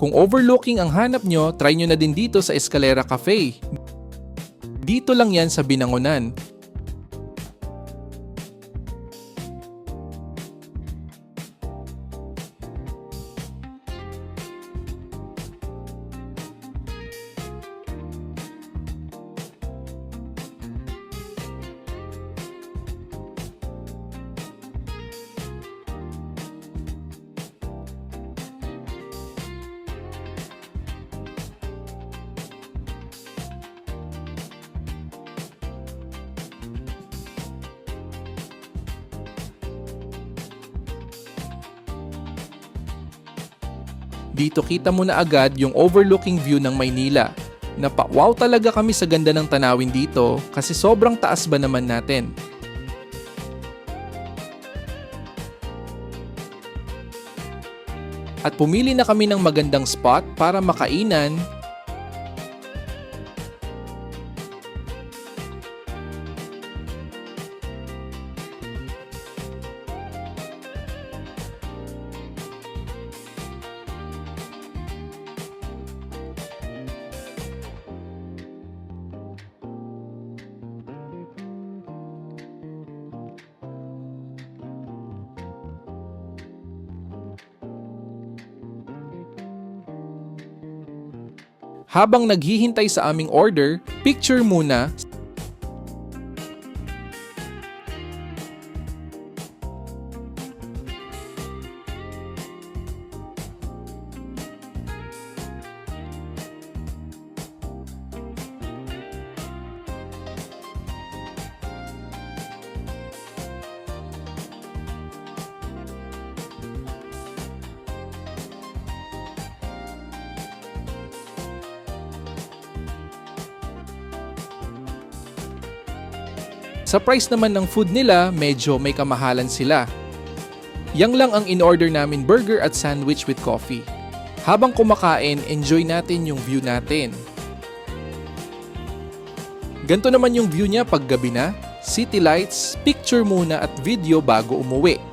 Kung overlooking ang hanap nyo, try nyo na din dito sa Escalera Cafe. Dito lang yan sa Binangonan. Dito kita mo na agad yung overlooking view ng Maynila. Napa-wow talaga kami sa ganda ng tanawin dito kasi sobrang taas ba naman natin. At pumili na kami ng magandang spot para makainan. Habang naghihintay sa aming order, picture muna. Sa price naman ng food nila, medyo may kamahalan sila. Yang lang ang in-order namin burger at sandwich with coffee. Habang kumakain, enjoy natin yung view natin. Ganto naman yung view niya pag gabi na, city lights, picture muna at video bago umuwi.